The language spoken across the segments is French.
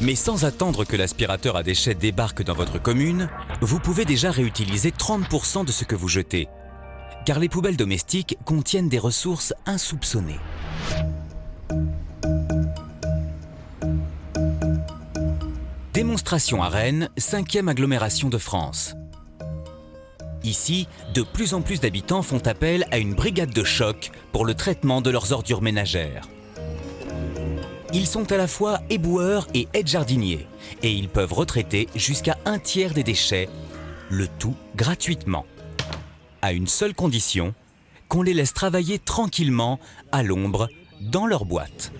Mais sans attendre que l'aspirateur à déchets débarque dans votre commune, vous pouvez déjà réutiliser 30% de ce que vous jetez. Car les poubelles domestiques contiennent des ressources insoupçonnées. Démonstration à Rennes, 5e agglomération de France. Ici, de plus en plus d'habitants font appel à une brigade de choc pour le traitement de leurs ordures ménagères. Ils sont à la fois éboueurs et aides-jardiniers et ils peuvent retraiter jusqu'à 1/3 des déchets, le tout gratuitement. À une seule condition, qu'on les laisse travailler tranquillement, à l'ombre, dans leur boîte.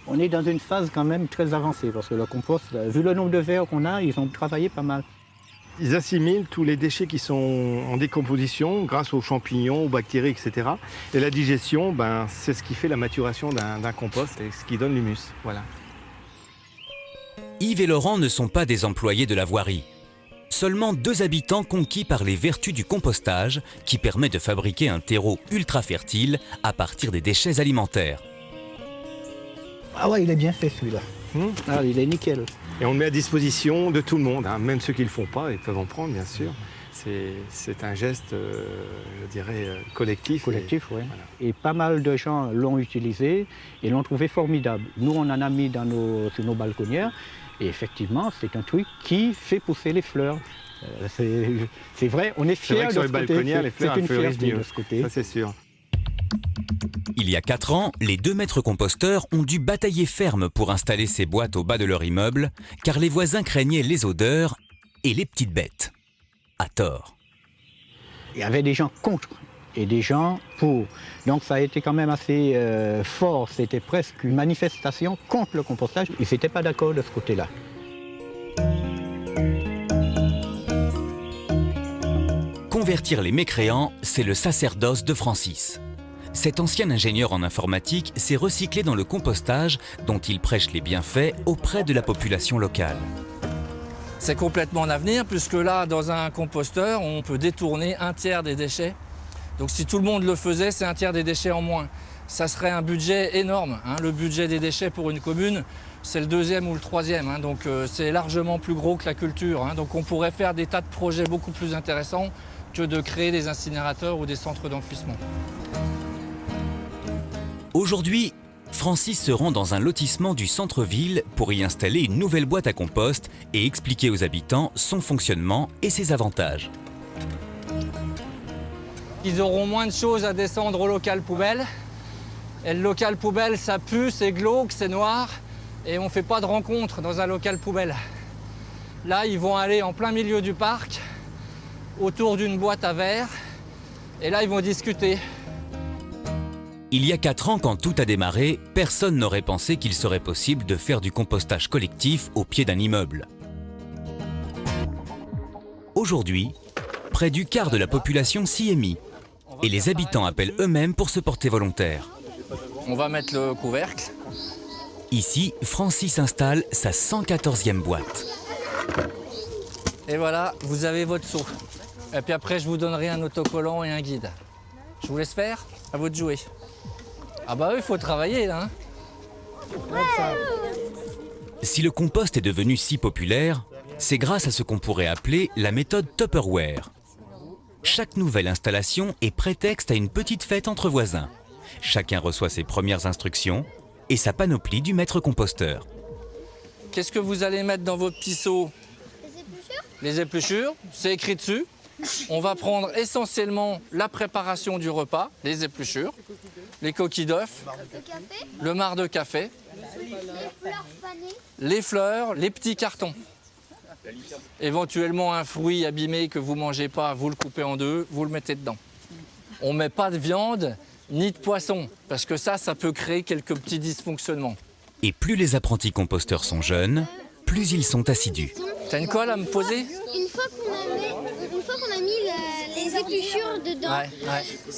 On est dans une phase quand même très avancée parce que le compost, vu le nombre de vers qu'on a, ils ont travaillé pas mal. Ils assimilent tous les déchets qui sont en décomposition grâce aux champignons, aux bactéries, etc. Et la digestion, c'est ce qui fait la maturation d'un compost et ce qui donne l'humus. Voilà. Yves et Laurent ne sont pas des employés de la voirie. Seulement 2 habitants conquis par les vertus du compostage qui permet de fabriquer un terreau ultra fertile à partir des déchets alimentaires. Ah ouais, il est bien fait celui-là. Ah, il est nickel. Et on le met à disposition de tout le monde, hein. Même ceux qui ne le font pas, ils peuvent en prendre, bien sûr. C'est un geste, je dirais, collectif. Collectif, oui. Voilà. Et pas mal de gens l'ont utilisé et l'ont trouvé formidable. Nous, on en a mis sur nos balconnières. Et effectivement, c'est un truc qui fait pousser les fleurs. C'est vrai, on est fiers de ce côté. C'est vrai que sur les balconnières, les fleurs fleurissent mieux. De ce côté. Ça, c'est sûr. Il y a 4 ans, les 2 maîtres composteurs ont dû batailler ferme pour installer ces boîtes au bas de leur immeuble, car les voisins craignaient les odeurs et les petites bêtes. À tort. Il y avait des gens contre et des gens pour. Donc ça a été quand même assez fort. C'était presque une manifestation contre le compostage. Ils n'étaient pas d'accord de ce côté-là. Convertir les mécréants, c'est le sacerdoce de Francis. Cet ancien ingénieur en informatique s'est recyclé dans le compostage dont il prêche les bienfaits auprès de la population locale. C'est complètement en avenir puisque là, dans un composteur, on peut détourner 1/3 des déchets. Donc si tout le monde le faisait, c'est 1/3 des déchets en moins. Ça serait un budget énorme. Le budget des déchets pour une commune, c'est le 2e ou le 3e. Donc c'est largement plus gros que la culture. Donc on pourrait faire des tas de projets beaucoup plus intéressants que de créer des incinérateurs ou des centres d'enfouissement. Aujourd'hui, Francis se rend dans un lotissement du centre-ville pour y installer une nouvelle boîte à compost et expliquer aux habitants son fonctionnement et ses avantages. Ils auront moins de choses à descendre au local poubelle. Et le local poubelle, ça pue, c'est glauque, c'est noir. Et on ne fait pas de rencontre dans un local poubelle. Là, ils vont aller en plein milieu du parc, autour d'une boîte à verre. Et là, ils vont discuter. Il y a 4 ans, quand tout a démarré, personne n'aurait pensé qu'il serait possible de faire du compostage collectif au pied d'un immeuble. Aujourd'hui, près du quart de la population s'y est mis et les habitants appellent eux-mêmes pour se porter volontaires. On va mettre le couvercle. Ici, Francis installe sa 114e boîte. Et voilà, vous avez votre seau. Et puis après, je vous donnerai un autocollant et un guide. Je vous laisse faire, à vous de jouer. Ah bah oui, il faut travailler là. Si le compost est devenu si populaire, c'est grâce à ce qu'on pourrait appeler la méthode Tupperware. Chaque nouvelle installation est prétexte à une petite fête entre voisins. Chacun reçoit ses premières instructions et sa panoplie du maître composteur. Qu'est-ce que vous allez mettre dans vos petits seaux? Les épluchures, c'est écrit dessus. On va prendre essentiellement la préparation du repas, les épluchures, les coquilles d'œufs, le marc de café, les fleurs, les petits cartons. Éventuellement un fruit abîmé que vous ne mangez pas, vous le coupez en 2, vous le mettez dedans. On ne met pas de viande ni de poisson, parce que ça peut créer quelques petits dysfonctionnements. Et plus les apprentis composteurs sont jeunes, plus ils sont assidus. T'as une colle à me poser? Une fois qu'on a mis les épluchures dedans,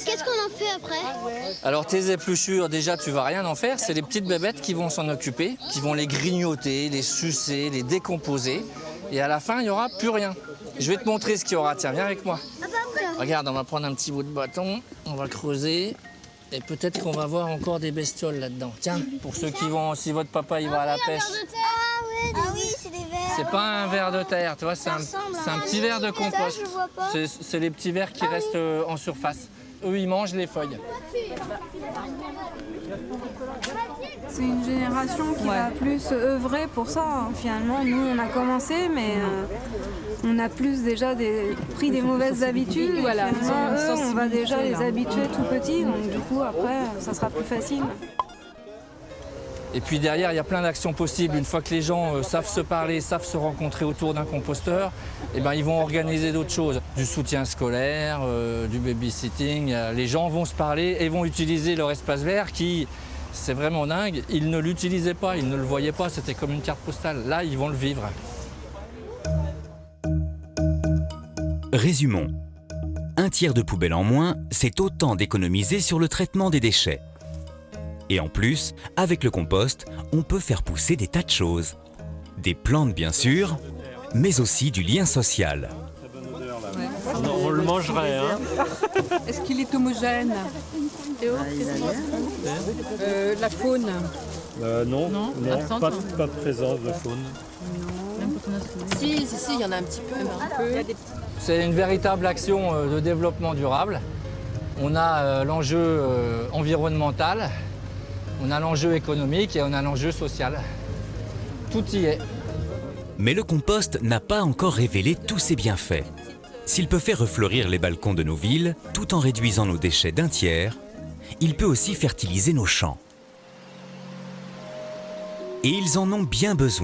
qu'est-ce qu'on en fait après? Alors tes épluchures, déjà tu vas rien en faire, c'est les petites bébêtes qui vont s'en occuper, qui vont les grignoter, les sucer, les décomposer. Et à la fin, il n'y aura plus rien. Je vais te montrer ce qu'il y aura. Tiens, viens avec moi. Regarde, on va prendre un petit bout de bâton, on va creuser. Et peut-être qu'on va voir encore des bestioles là-dedans. Tiens, pour ceux qui vont, si votre papa il va à la pêche. Ah oui, c'est des vers. C'est pas un ver de terre, tu vois, c'est un petit ver de compost. Ça, je vois pas. C'est les petits vers qui restent en surface. Eux, ils mangent les feuilles. C'est une génération qui va plus œuvrer pour ça. Hein. Finalement, nous, on a commencé, mais on a plus déjà pris des mauvaises habitudes. Voilà. Eux, on va déjà les habituer tout petits, donc du coup, après, ça sera plus facile. Et puis derrière, il y a plein d'actions possibles. Une fois que les gens savent se parler, savent se rencontrer autour d'un composteur, eh ben, ils vont organiser d'autres choses. Du soutien scolaire, du babysitting. Les gens vont se parler et vont utiliser leur espace vert qui, c'est vraiment dingue, ils ne l'utilisaient pas, ils ne le voyaient pas, c'était comme une carte postale. Là, ils vont le vivre. Résumons. Un tiers de poubelle en moins, c'est autant d'économiser sur le traitement des déchets. Et en plus, avec le compost, on peut faire pousser des tas de choses. Des plantes bien sûr, mais aussi du lien social. On le mangerait, hein. Est-ce qu'il est homogène? La faune. Non, pas de présence de faune. Si, il y en a un petit peu. C'est une véritable action de développement durable. On a l'enjeu environnemental, on a l'enjeu économique et on a l'enjeu social. Tout y est. Mais le compost n'a pas encore révélé tous ses bienfaits. S'il peut faire refleurir les balcons de nos villes, tout en réduisant nos déchets d'un tiers, il peut aussi fertiliser nos champs. Et ils en ont bien besoin.